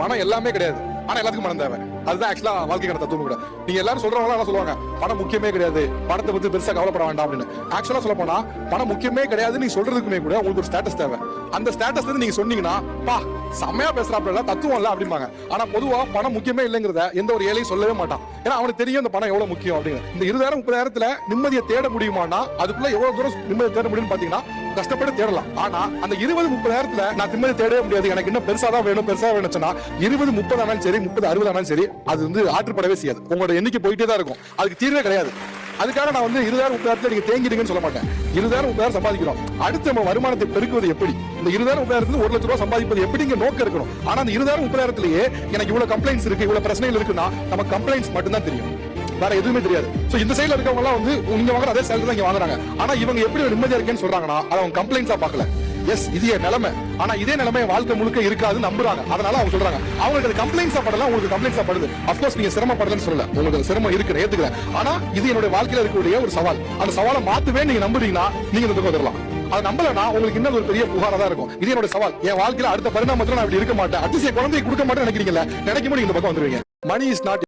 பணம் எல்லாமே கிடையாது, ஆனா எல்லாத்துக்கும் பணம் தேவை. அதுதான் ஆக்சுவலா வாழ்க்கைக்கான தத்துவம் கூட. நீங்க எல்லாரும் சொல்றவங்க சொல்லுவாங்க பணம் முக்கியமே கிடையாது, பணத்தை பத்தி பெருசா கவலைப்பட வேண்டாம் அப்படின்னு. ஆக்சுவலா சொல்ல போனா பணம் முக்கியமே கிடையாது நீ சொல்றதுக்குமே கூட உங்களுக்கு ஒரு ஸ்டேட்டஸ் தேவை. அந்த ஸ்டேட்டஸ் வந்து நீங்க சொன்னீங்கன்னா பா செம்மையா பேசுறாப்ல தத்துவம் இல்ல அப்படிம்பாங்க. ஆனா பொதுவா பணம் முக்கியமே இல்லைங்கிறத எந்த ஒரு ஏழையும் சொல்லவே மாட்டான். ஏன்னா அவனுக்கு தெரியும் இந்த பணம் எவ்வளவு முக்கியம் அப்படின்னு. இந்த 20,000 30,000 நிம்மதியை தேட முடியுமானா அதுக்குள்ள எவ்வளவு தூரம் நிம்மதியை தேட முடியும்னு பாத்தீங்கன்னா கஷ்டப்பட்டு தேடலாம். ஆனா அந்த 20-30,000 நான் நிம்மதி தேடவே முடியாது, எனக்கு இன்னும் பெருசா தான் வேணும் பெருசா வேணும்னா 20-30 ஆனாலும் சரி 30-60 ஆனாலும் சரி அது வந்து ஆற்றுப்படவே செய்யாது. உங்களோட எண்ணிக்கை போயிட்டே தான் இருக்கும், அதுக்கு தீர்வே கிடையாது. அதுக்காக நான் வந்து 20,000-30,000 நீங்க தேங்கிடுங்கன்னு சொல்ல மாட்டேன். 20,000-30,000 சம்பாதிக்கிறோம், அடுத்து நம்ம வருமானத்தை பெருக்குவது எப்படி, இந்த 20,000-30,000 1 லட்ச ரூபாய் சம்பாதிப்பது எப்படிங்க நோக்கம் இருக்கணும். ஆனா அந்த 20,000-30,000 எனக்கு இவ்வளவு கம்ப்ளைண்ட்ஸ் இருக்கு இவ்வளவு பிரச்சனைகள் இருக்குன்னா நம்ம கம்ப்ளைண்ட்ஸ் மட்டும் தான் தெரியும், வேற எதுவுமே தெரியாது. சோ இந்த சைடுல இருக்கவங்க எல்லாம் வந்து நீங்க வாங்குற அதே சேலரி தான் இங்க வாங்குறாங்க. ஆனா இவங்க எப்படி நிம்மதியா இருக்கேன்னு சொல்றாங்கன்னா அதை அவங்க கம்ப்ளைண்ட்ஸா பார்க்கல. எஸ் இது நிலைமை, ஆனா இதே நிலைமை வாழ்க்கை முழுக்க இருக்காது நம்புறாங்க. அதனால அவங்க சொல்றாங்க அவங்களுக்கு அது கம்ப்ளைண்ட்ஸா படலாம், உங்களுக்கு கம்ப்ளைண்ட்ஸா படுது. அப்கோர்ஸ் நீங்க சிரமப்படலன்னு சொல்லல, உங்களுக்கு சிரமம் இருக்கு ஏத்துக்கிறேன். ஆனா இது என்னோட வாழ்க்கையில இருக்கக்கூடிய ஒரு சவால். அந்த சவாலை மாத்துவே நீங்க நம்புறீங்கன்னா நீங்க இந்த பக்கம் வரலாம். அது நம்பலனா உங்களுக்கு இன்னும் ஒரு பெரிய புகாரா தான் இருக்கும். இது என்னோட சவால், என் வாழ்க்கையில அடுத்த பரிணாமத்துல நான் இப்படி இருக்க மாட்டேன், அட்லீஸ்ட் என் குழந்தையை கொடுக்க மாட்டேன்னு நினைக்கிறீங்கல்ல, நினைக்கும் போது இந்த பக்கம் வந்துருவீங்க. Money is not